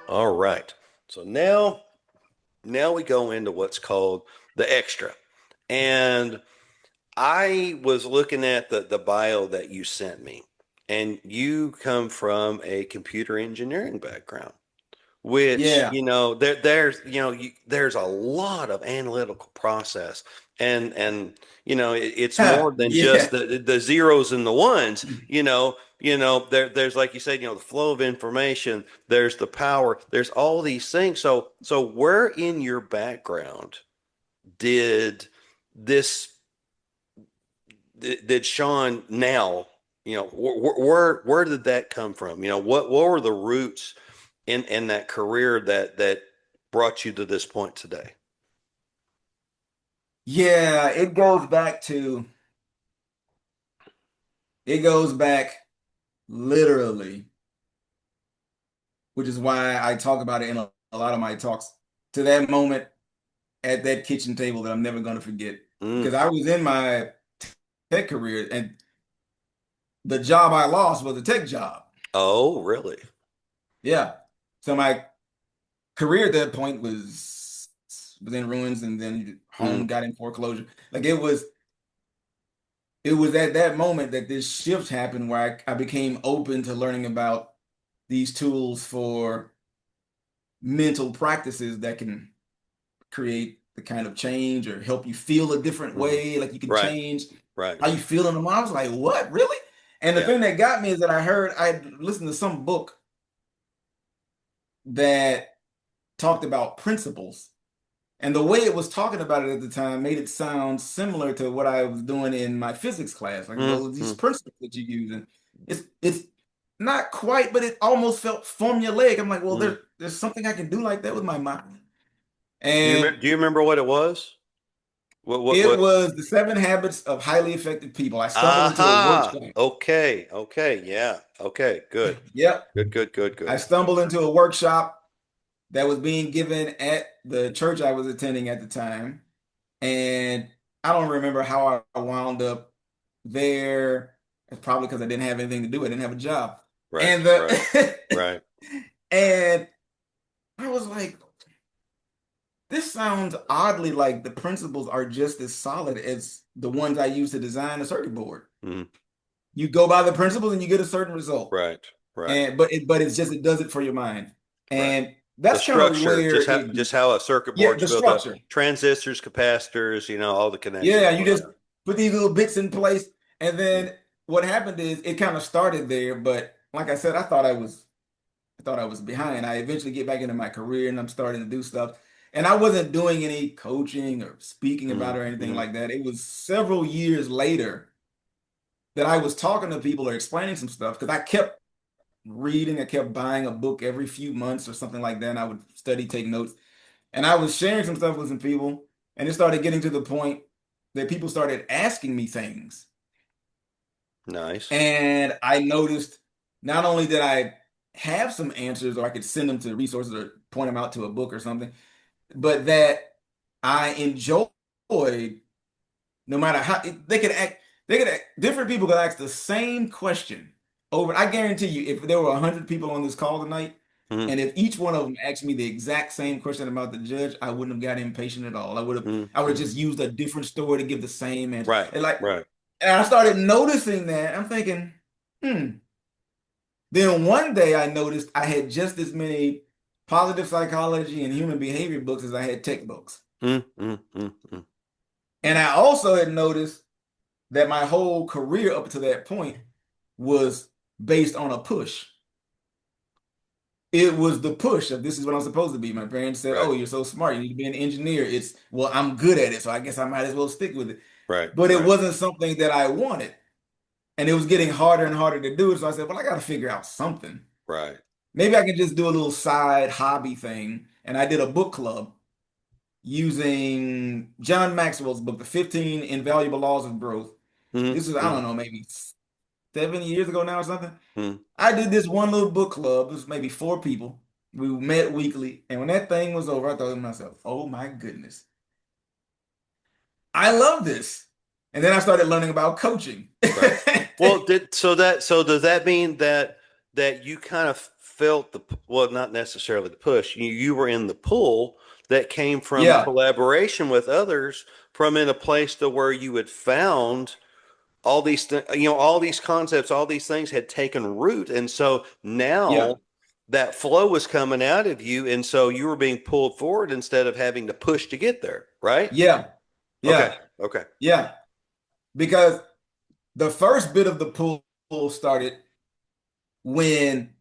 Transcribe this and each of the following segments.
All right. So now we go into what's called the extra. And I was looking at the bio that you sent me, and you come from a computer engineering background, which, Yeah. there's a lot of analytical process, and it's more than just Yeah. the zeros and the ones. There's, like you said, the flow of information, there's the power, there's all these things. So where in your background did this did Shawn now, where did that come from? What were the roots in that career that brought you to this point today? Yeah, it goes back literally, which is why I talk about it in a lot of my talks, to that moment at that kitchen table that I'm never going to forget. Mm. Because I was in my tech career and the job I lost was a tech job. Oh, really? Yeah. So my career at that point was in ruins, and then Mm. home got in foreclosure. Like it was at that moment that this shift happened where I became open to learning about these tools for mental practices that can create the kind of change or help you feel a different Hmm. way. Like you can Right, change right. how you feel in the mind. I was like, what, really? And the Yeah. thing that got me is that I listened to some book that talked about principles. And the way it was talking about it at the time made it sound similar to what I was doing in my physics class. Like, Mm, well, these mm. principles that you use, and it's not quite, but it almost felt formulaic. I'm like, well, Mm. there's something I can do like that with my mind. Do you And do you remember what it was? it What? was the 7 habits of highly effective people. I stumbled into a Aha. workshop. Okay. Okay. Yeah. Okay. Good. Yep. Good. Good. Good. I Good. stumbled into a workshop that was being given at the church I was attending at the time. And I don't remember how I wound up there. It's probably because I didn't have anything to do. I didn't have a job. Right. And Right. the Right. and I was like, this sounds oddly like the principles are just as solid as the ones I use to design a circuit board. Mm. You go by the principles and you get a certain result. Right. Right. And but it's just it does it for your mind. Right. And The that's kind of structure, where just how a circuit yeah, board's the built up. structure. Transistors, capacitors, all the connections Yeah, and you just whatnot. put these little bits in place. And Mm. then what happened is it kind of started there, but like I said, I thought I was behind. I eventually get back into my career and I'm starting to do stuff. And I wasn't doing any coaching or speaking about Mm. it or anything Mm. like that. It was several years later that I was talking to people or explaining some stuff because I kept reading, I kept buying a book every few months or something like that. And I would study, take notes. And I was sharing some stuff with some people, and it started getting to the point that people started asking me things. Nice. And I noticed not only did I have some answers or I could send them to resources or point them out to a book or something, but that I enjoyed no matter how different people could ask the same question over. I guarantee you, if there were 100 people on this call tonight, Mm. and if each one of them asked me the exact same question about the judge, I wouldn't have got impatient at all. Mm. I would have Mm. just used a different story to give the same answer. Right. Right. And I started noticing that. I'm thinking, hmm. Then one day I noticed I had just as many positive psychology and human behavior books as I had tech books. Mm. Mm. Mm. Mm. And I also had noticed that my whole career up to that point was based on a push. It was the push of this is what I'm supposed to be. My parents said, Right. "Oh, you're so smart. You need to be an engineer." It's, well, I'm good at it, so I guess I might as well stick with it. Right. But it Right. wasn't something that I wanted. And it was getting harder and harder to do it. So I said, well, I got to figure out something. Right. Maybe I can just do a little side hobby thing. And I did a book club using John Maxwell's book, The 15 Invaluable Laws of Growth. Mm. This is, I Mm. don't know, maybe 7 years ago now or something. Mm. I did this one little book club. It was maybe 4 people. We met weekly. And when that thing was over, I thought to myself, oh my goodness, I love this. And then I started learning about coaching. Right. Well, does that mean that you kind of felt well, not necessarily the push. You were in the pull that came from Yeah, collaboration with others from in a place to where you had found all these all these concepts, all these things had taken root, and so yeah, now that flow was coming out of you, and so you were being pulled forward instead of having to push to get there, right? yeah, Okay, yeah, okay. yeah. Because the first bit of the pull started when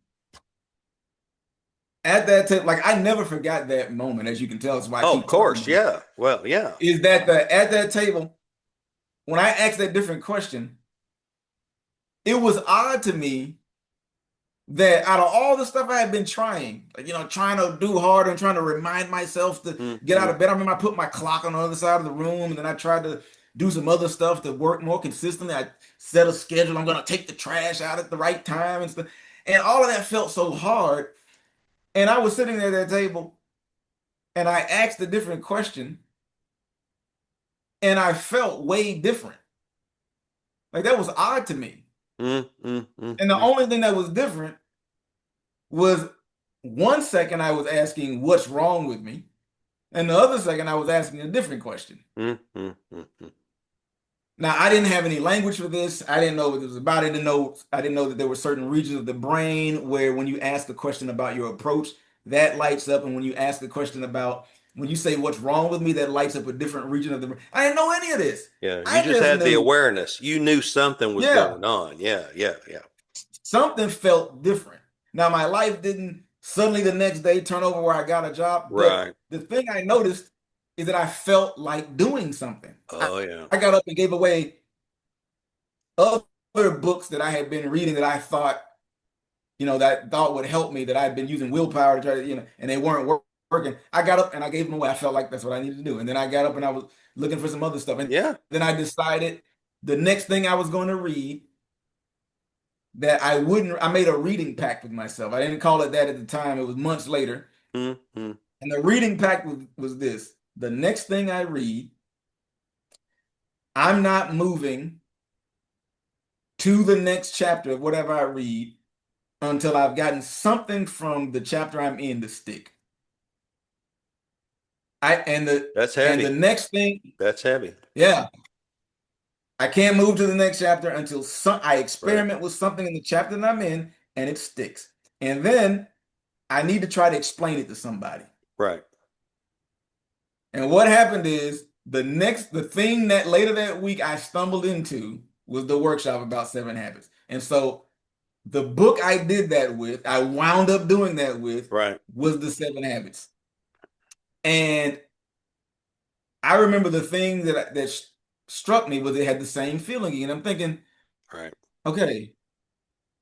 at that time, like I never forgot that moment, as you can tell, that's why I Oh, of keep talking course, about it. yeah. Well, yeah. Is that the at that table, when I asked that different question, it was odd to me that out of all the stuff I had been trying, like, trying to do hard and trying to remind myself to get out Mm-hmm. of bed. I remember I put my clock on the other side of the room, and then I tried to do some other stuff to work more consistently. I set a schedule. I'm going to take the trash out at the right time and stuff. And all of that felt so hard. And I was sitting there at that table and I asked a different question and I felt way different. Like that was odd to me. And the Mm-hmm. only thing that was different was 1 second I was asking what's wrong with me, and the other second I was asking a different question. Mm-hmm. Now I didn't have any language for this. I didn't know what it was about. I didn't know that there were certain regions of the brain where when you ask a question about your approach, that lights up, and when you ask a question about when you say what's wrong with me, that lights up a different region of the brain. I didn't know any of this. Yeah, you I just just had the knew, awareness. You knew something was yeah, going on. Yeah, yeah, yeah. something felt different. Now, my life didn't suddenly the next day turn over where I got a job, but Right. the thing I noticed is that I felt like doing something. I, Oh, yeah. I got up and gave away other books that I had been reading that I thought, that I thought would help me, that I had been using willpower to try to, and they weren't working. I got up and I gave them away. I felt like that's what I needed to do. And then I got up and I was looking for some other stuff. And Yeah. then I decided the next thing I was going to read that I wouldn't, I made a reading pact with myself. I didn't call it that at the time. It was months later. Mm-hmm. And the reading pact was this. The next thing I read, I'm not moving to the next chapter of whatever I read until I've gotten something from the chapter I'm in to stick. I and the That's and the heavy. next thing, That's heavy. yeah, I can't move to the next chapter until I Right. experiment with something in the chapter that I'm in and it sticks. And then I need to try to explain it to somebody. Right. And what happened is the thing that later that week I stumbled into was the workshop about 7 habits. And so the book I did that with, I wound up doing that with, Right. was the 7 habits. And I remember the thing that struck me was it had the same feeling. And I'm thinking, Right. okay,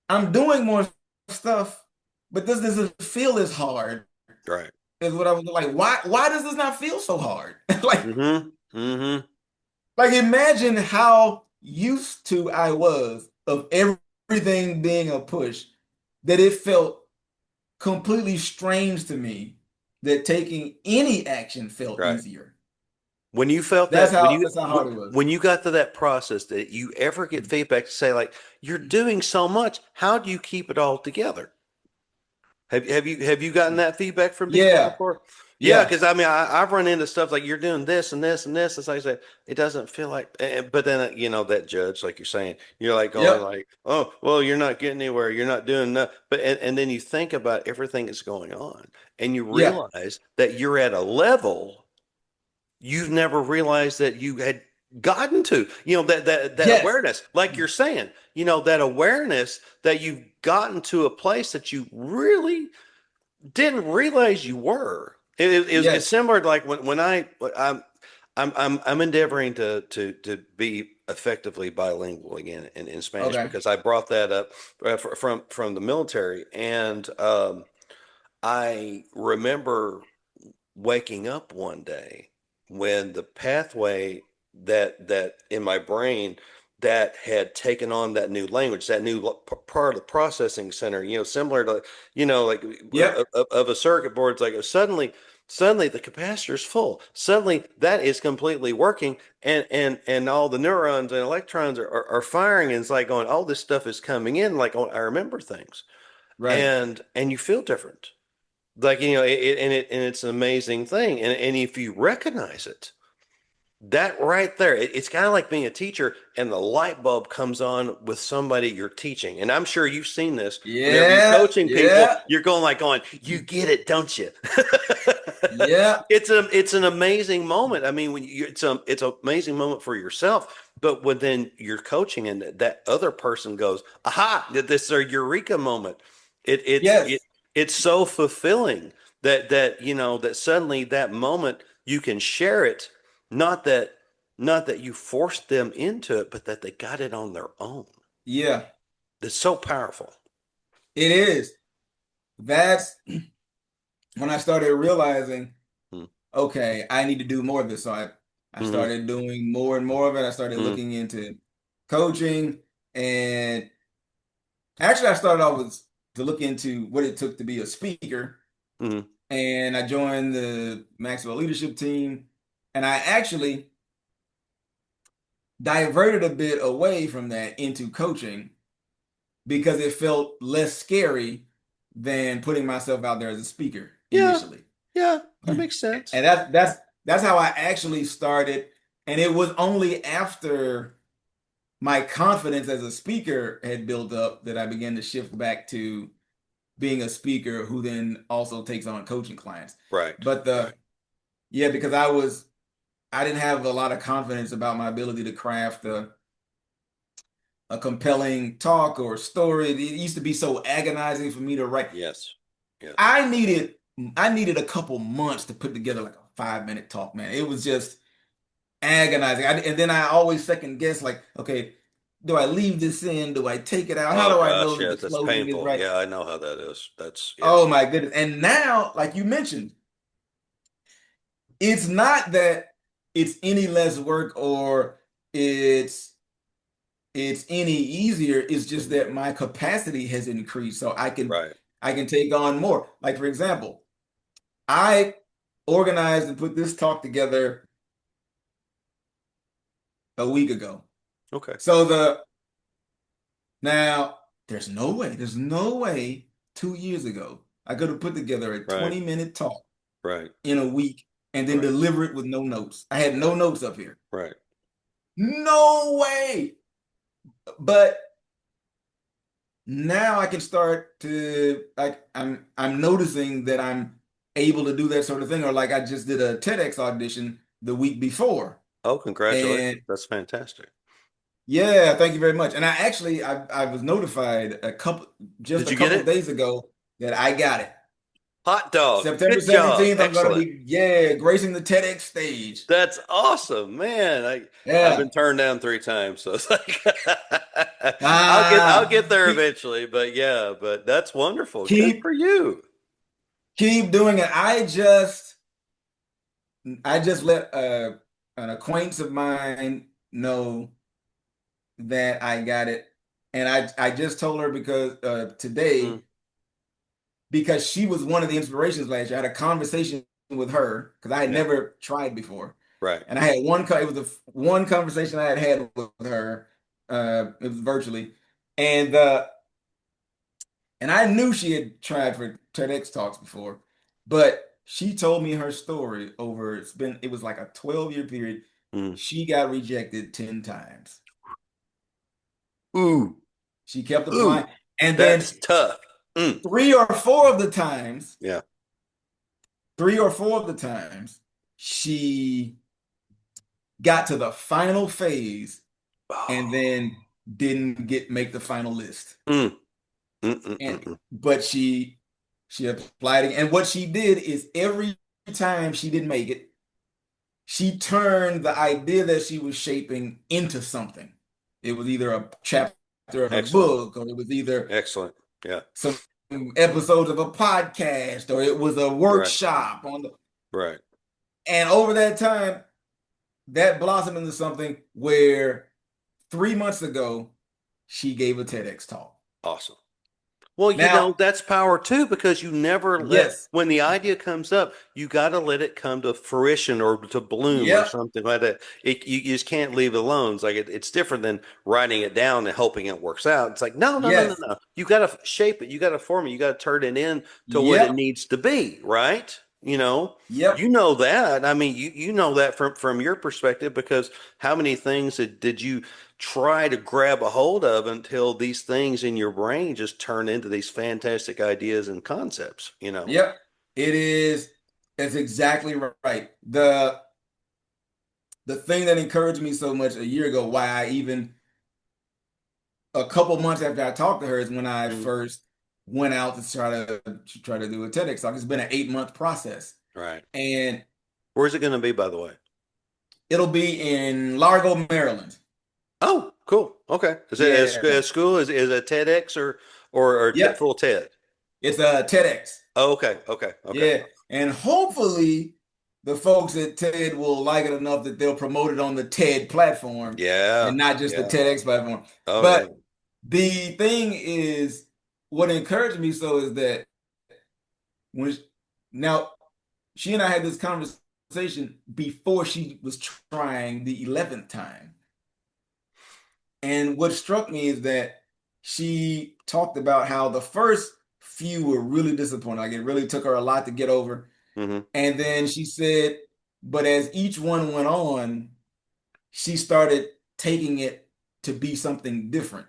I'm doing more stuff, but this doesn't feel as hard Right. as what I was like. Why does this not feel so hard? like Mm-hmm. Mm-hmm. Like imagine how used to I was of everything being a push that it felt completely strange to me that taking any action felt Right. easier. When you felt That's that, how that's how hard it was. when you got to that process, that you ever get feedback to say like, you're doing so much, how do you keep it all together? Have you gotten that feedback from people Yeah, before? Yeah, yeah, because I mean I've run into stuff like you're doing this and this and this. As I said, it doesn't feel like. But then that judge, like you're saying, you're like going yep, like, oh well, you're not getting anywhere. You're not doing that. But and then you think about everything that's going on, and you yeah, realize that you're at a level you've never realized that you had gotten to. That yes, awareness, like you're saying, that awareness that you've gotten to a place that you really didn't realize you were. It's yes. similar to like when I'm endeavoring to be effectively bilingual again in Spanish Okay. because I brought that up from the military, and I remember waking up one day when the pathway that in my brain that had taken on that new language, that new part of the processing center, similar to, like Yep. of a circuit board. It's like suddenly the capacitor's full. Suddenly that is completely working, and all the neurons and electrons are firing, and it's like going, all this stuff is coming in. Like, oh, I remember things. Right. and you feel different. Like, and it's an amazing thing. And if you recognize it, that right there, it's kind of like being a teacher and the light bulb comes on with somebody you're teaching. And I'm sure you've seen this whenever you're Yeah. coaching people, Yeah. you're going, you get it, don't you? Yeah. It's an amazing moment. I mean, it's an amazing moment for yourself, but when then you're coaching and that other person goes, aha, this is a eureka moment. It it's it Yes. it's so fulfilling that suddenly that moment you can share it, not that you forced them into it, but that they got it on their own. Yeah. It's so powerful. It is. That's when I started realizing, Mm, okay, I need to do more of this. So I mm, started doing more and more of it. I started mm, looking into coaching, and actually I started off with to look into what it took to be a speaker. mm, And I joined the Maxwell leadership team, and I actually diverted a bit away from that into coaching because it felt less scary than putting myself out there as a speaker yeah, initially. yeah, that And makes sense. that's how I actually started. And it was only after my confidence as a speaker had built up that I began to shift back to being a speaker who then also takes on coaching clients. Right, But right. yeah, because I didn't have a lot of confidence about my ability to craft a compelling talk or story. It used to be so agonizing for me to write. Yes, yes. I needed I needed a couple months to put together like a 5 minute talk, man. It was just agonizing. And then I always second guess, like, okay, do I leave this in? Do I take it out? How Oh do I know gosh, that the yes, that's closing is painful. right? Yeah, I know how that is. That's yeah. Oh my goodness. And now, like you mentioned, it's not that it's any less work or it's it's any easier. It's just that my capacity has increased, so Right. I can take on more. Like for example, I organized and put this talk together a week ago. Okay. So now there's no way 2 years ago I could have put together a Right. 20-minute talk Right. in a week and then Right. deliver it with no notes. I had no Right. notes up here. Right. No way. But now I can start to like I'm noticing that I'm able to do that sort of thing. Or like I just did a TEDx audition the week before. Oh, congratulations. And That's fantastic. yeah, thank you very much. And I was notified just Did a you get couple of it? days ago that I got it. Hot dog. September Good job. 17th, I'm gonna Excellent. be, yeah, gracing the TEDx stage. That's awesome, man. I've been Yeah. turned down 3 times, so it's like I'll Ah, get there eventually. But yeah, but that's wonderful. Good keep for you. keep doing it. I just let an acquaintance of mine know that I got it. And I just told her because Mm, today, because she was one of the inspirations last year. I had a conversation with her because I had yeah. never tried before. Right. And I had it was the one conversation I had had with her. It was virtually. And and I knew she had tried for TEDx talks before, but she told me her story over it was like a 12-year period. Mm. She got rejected 10 times. Ooh. She kept applying. Ooh. And then That's tough. Mm. three or four of the times, Yeah. 3 or 4 of the times, she got to the final phase and Oh. then didn't make the final list. Mm. Mm, mm, mm, And mm. but she applied again. And what she did is every time she didn't make it, she turned the idea that she was shaping into something. It was either a chapter of a Excellent. book, or it was either Excellent. Yeah. some episodes of a podcast, or it was a Right. workshop on the. Right. And over that time, that blossomed into something where 3 months ago she gave a TEDx talk. Awesome. Well, Now, that's power too, because you never let, yes, when the idea comes up, you got to let it come to fruition or to bloom or yep, something like that. You just can't leave it alone. It's like it's different than writing it down and hoping it works out. It's like, no, no, no, no, yes, no. You got to shape it. You got to form it. You got to turn it in to what it yep, needs to be, right? yep, You know that. I mean, you know that from your perspective because how many things did you try to grab a hold of until these things in your brain just turn into these fantastic ideas and concepts? yep. It is. That's exactly right. The thing that encouraged me so much a year ago, why I even a couple months after I talked to her is when I Mhm. first went out to try to do a TEDx talk. It's been an 8 month process, Right. and Where's it going to be, by the way? it'll be in Largo, Maryland. Oh, cool. Okay. Is it Yeah, a school? Is it TEDx or yep. full TED? It's a TEDx. Oh, okay. Okay. Okay. Yeah, and hopefully the folks at TED will like it enough that they'll promote it on the TED platform Yeah. and not just the Yeah. TEDx platform. Oh, yeah. But the thing is, what encouraged me so is that when now she and I had this conversation before she was trying the 11th time. And what struck me is that she talked about how the first few were really disappointing. Like it really took her a lot to get over. Hmm. And then she said, but as each one went on, she started taking it to be something different.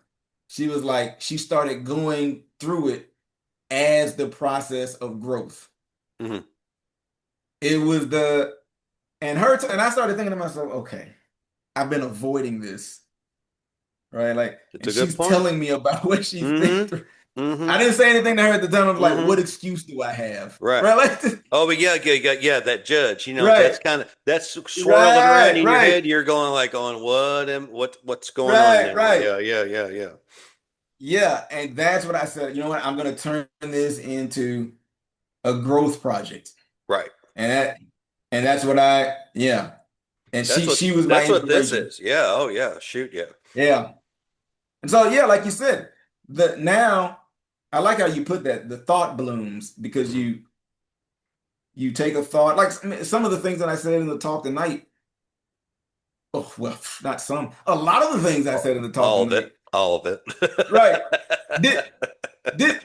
She was like, she started going through it as the process of growth. Hmm. It was and I started thinking to myself, okay, I've been avoiding this, right? Like, It's and a good she's point. telling me about what she's been Hmm. through. Hmm. I didn't say anything to her at the time of like, Hmm. what excuse do I have? Right. Right? Like, Oh, but yeah, that judge, right, that's swirling around right, in your right, head. You're going like, on what's going on right, now? right. Yeah, yeah, yeah, yeah. Yeah, and that's what I said. You know what? I'm going to turn this into a growth project, Right. and that's what yeah. And That's she was my that's what this inspiration. is. Yeah. Oh, yeah. Shoot. Yeah. Yeah, and so yeah, like you said, the now I like how you put that the thought blooms because Hmm. you take a thought like some of the things that I said in the talk tonight. Oh well, not some. A lot of the things I said in the talk All of tonight. it. All of Right? it. Did did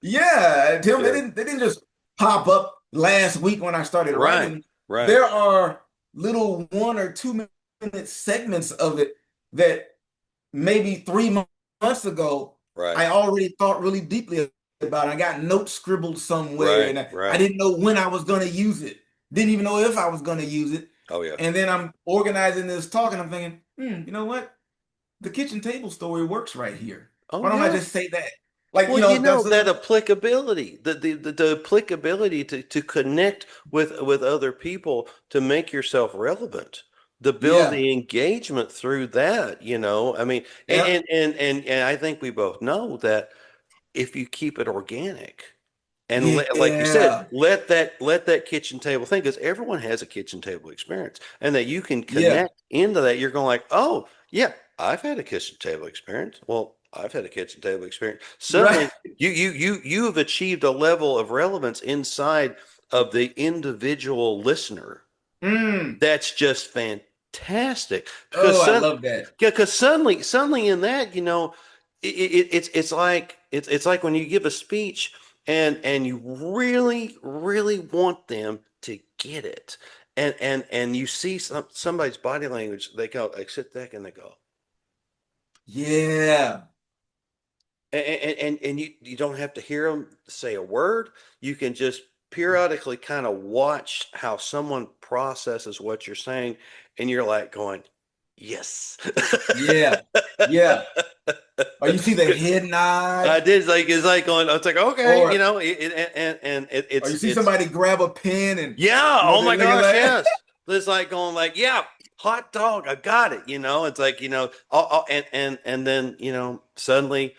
Yeah, Tim, they Yeah. didn't just pop up last week when I started Right. writing. Right. There are little 1 or 2 minute segments of it that maybe 3 months ago Right. I already thought really deeply about. I got notes scribbled somewhere, Right. and I Right. didn't know when I was going to use it. Didn't even know if I was going to use it. Oh, yeah. And then I'm organizing this talk, and I'm thinking, you know what? The kitchen table story works right here. Oh, Why don't I yeah. just say that? Like, Well, that's that applicability, the applicability to connect with other people to make yourself relevant, to build yeah, the engagement through that. I mean, yeah, and I think we both know that if you keep it organic and like you said, yeah, let that kitchen table thing, because everyone has a kitchen table experience, and that you can yeah, connect into that. You're going like, oh yeah, I've had a kitchen table experience. Well, I've had a kitchen table experience. right. Suddenly, you have achieved a level of relevance inside of the individual listener Mm. that's just fantastic because Oh, I love that. suddenly in that it's like when you give a speech and you really really want them to get it and you see somebody's body language, they sit back and they go, Yeah, and you don't have to hear them say a word. You can just periodically kind of watch how someone processes what you're saying, and you're like going, yes. yeah, yeah. Or you see the head I nod, did. It's like going, it's like, okay, or it's you see it's somebody grab a pen and yeah, oh they're my looking gosh, like, yes. It's like going like, yeah, hot dog, I got it. It's like, and then, suddenly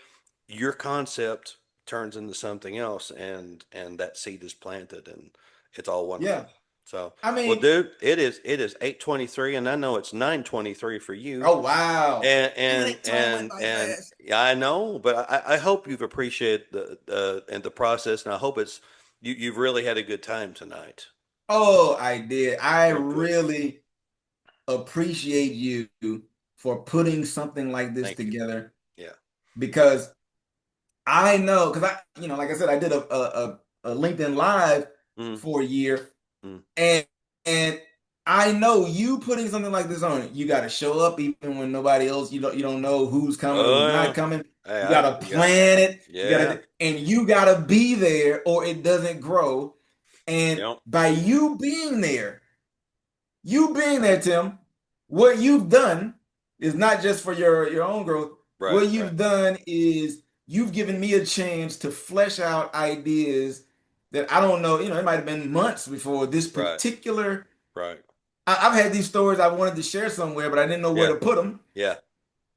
your concept turns into something else and that seed is planted and it's all yeah. wonderful. So, I well, mean, dude, it is 8:23, and I know it's 9:23 for you. oh wow. Man, And that time went and by and fast. yeah, I know, but I hope you've appreciated the process, and I hope you've really had a good time tonight. Oh, I did. I Good, good. really appreciate you for putting something like this Thank you. together Yeah. because I know, because like I said, I did a LinkedIn Live Mm, for a year, mm. and and I know you putting something like this on it, you got to show up even when nobody else, you don't know who's coming or who's not Oh, coming. hey, You got to yeah, plan it. You got yeah, to, and you got to be there or it doesn't grow. And yeah. by you being there, Tim, what you've done is not just for your own growth. Right, What right. you've done is you've given me a chance to flesh out ideas that I don't know, it might have been months before this Right, particular. right. I've had these stories I wanted to share somewhere, but I didn't know where Yeah, to put them. yeah.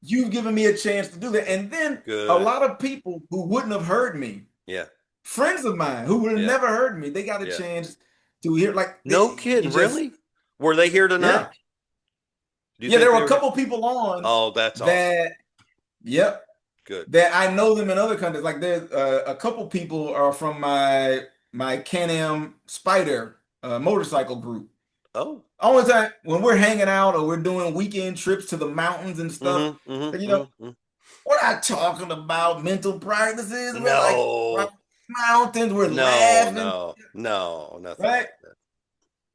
You've given me a chance to do that. And then a Good. lot of people who wouldn't have heard me, Yeah, friends of mine who would have yeah, never heard me, they got a yeah. chance to hear, like, No you kidding, just, really? Were they here tonight? yeah. Do you Yeah, think there were they a were here? couple people on Oh, that's awesome. that, yep, Good. that I know them in other countries. Like there's a couple people are from my Can-Am Spider motorcycle group. Oh. Only time when we're hanging out or we're doing weekend trips to the mountains and stuff, Mm-hmm, mm-hmm, you know, mm-hmm. we're not talking about mental practices. We're like No, mountains, we're no, laughing, no, no, nothing right? like that.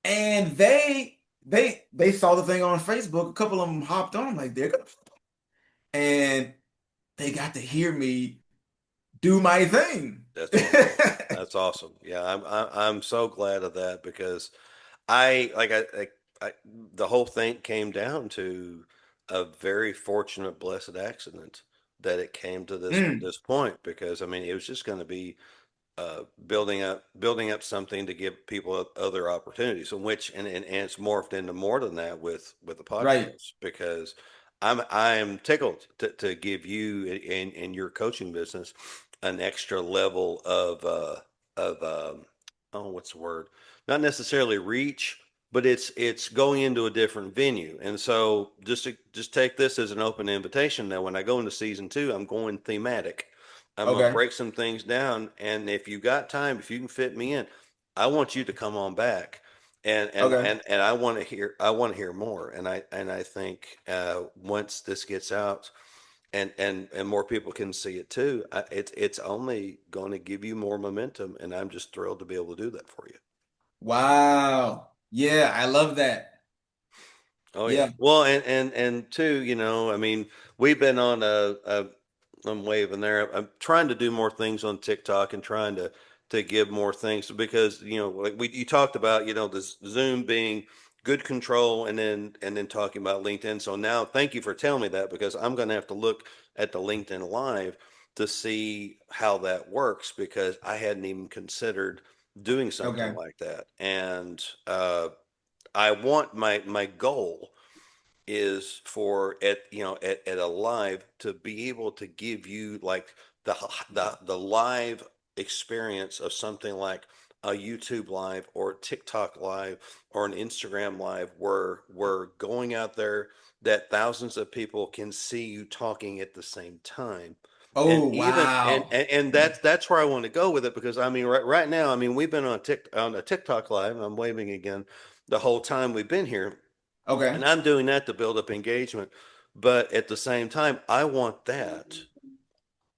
And they saw the thing on Facebook. A couple of them hopped on, like they're gonna, and they got to hear me do my thing. That's awesome. That's awesome. Yeah, I'm so glad of that because I like I the whole thing came down to a very fortunate, blessed accident that it came to this Mm, this point because I mean it was just going to be building up something to give people other opportunities, in which and it's morphed into more than that with the right. podcast because I'm tickled to give you in your coaching business an extra level of oh what's the word, not necessarily reach, but it's going into a different venue, and so just take this as an open invitation. Now when I go into season two, I'm going thematic. I'm going to Okay. break some things down, and if you got time, if you can fit me in, I want you to come on back, Okay. and I want to hear more, and I think once this gets out, and more people can see it too, it's only going to give you more momentum, and I'm just thrilled to be able to do that for you. Wow. Yeah, I love that. Oh yeah. Yeah. Well, and two, I mean, we've been on I'm waving there. I'm trying to do more things on TikTok and trying to give more things because like you talked about this Zoom being good control and then talking about LinkedIn. So now thank you for telling me that because I'm going to have to look at the LinkedIn Live to see how that works because I hadn't even considered doing something Okay. like that. And I want my goal is for at a live to be able to give you like the live experience of something like a YouTube live or a TikTok live or an Instagram live where we're going out there that thousands of people can see you talking at the same time. And Oh, even wow. and that's where I want to go with it because I mean right now I mean we've been on a TikTok live, and I'm waving again, the whole time we've been here, Okay. and I'm doing that to build up engagement. But at the same time, I want that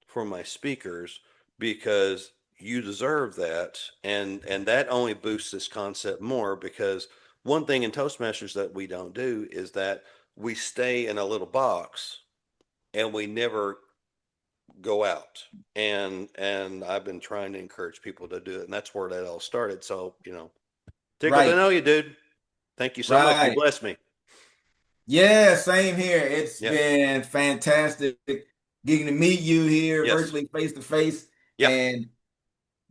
for my speakers because you deserve that. And that only boosts this concept more because one thing in Toastmasters that we don't do is that we stay in a little box and we never go out. And I've been trying to encourage people to do it. And that's where that all started. So, tickled to Right. know you, dude. Thank you so much. You Right. blessed me. Yeah, same here. It's Yep. been fantastic getting to meet you here Yes. virtually face to face. Yeah. And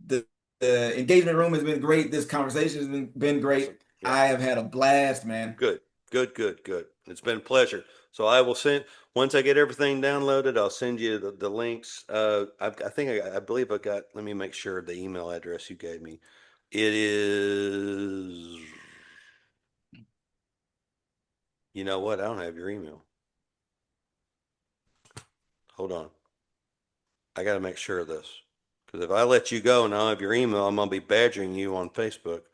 the, the engagement room has been great. This conversation has been Awesome. great. Yeah. I have had a blast, man. Good, good, good, good. It's been a pleasure. So I will send once I get everything downloaded. I'll send you the links. I think I believe I got. Let me make sure the email address you gave me. It is. You know what? I don't have your email. Hold on. I got to make sure of this. Because if I let you go and I don't have your email, I'm going to be badgering you on Facebook.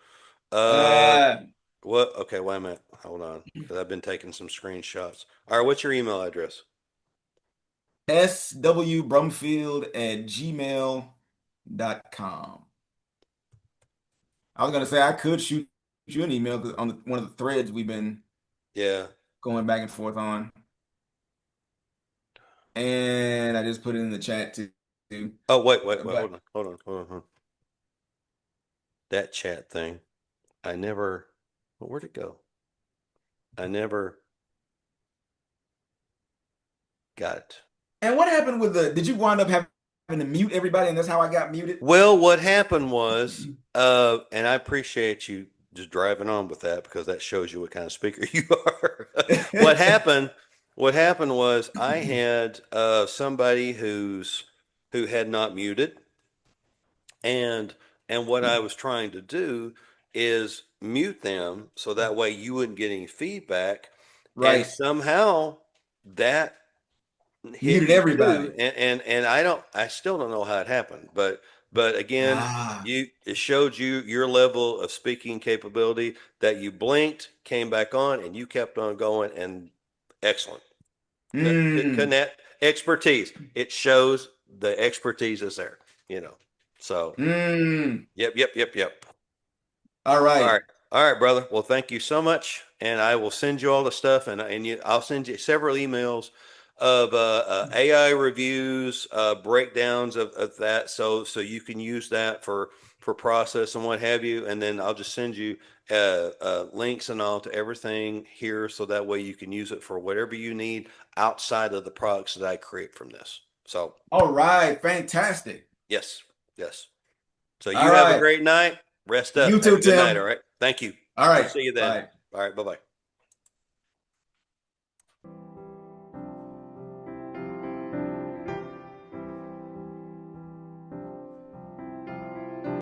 Uh, Uh, what? Okay, wait a minute. Hold on. Because I've been taking some screenshots. All right, what's your email address? swbrumfield@gmail.com. I was gonna say I could shoot you an email on one of the threads we've been Yeah. going back and forth on, and I just put it in the chat too. Oh, wait. But Hold on. That chat thing. I never, well, where'd it go? I never got it. and what happened with the? Did you wind up having to mute everybody, and that's how I got muted? Well, what happened was, and I appreciate you just driving on with that because that shows you what kind of speaker you are. What happened, what happened was I had somebody who had not muted, and what I was trying to do is mute them so that way you wouldn't get any feedback, and Right, somehow that hit muted you too, everybody. and I still don't know how it happened, but again, Ah, it showed you your level of speaking capability that you blinked, came back on, and you kept on going, and excellent. No, couldn't mm, that expertise? It shows the expertise is there, you know. So, mm. yep. All All right. right. All right, brother. Well, thank you so much. And I will send you all the stuff I'll send you several emails of AI reviews, breakdowns of that. So you can use that for process and what have you. And then I'll just send you links and all to everything here. So that way you can use it for whatever you need outside of the products that I create from this. So All right. Fantastic. yes, yes. So All you have a right. great night. Rest up. You Have too, a good night. All Tim. right. Thank you. All We'll right. see you then. Bye. All right. Bye bye.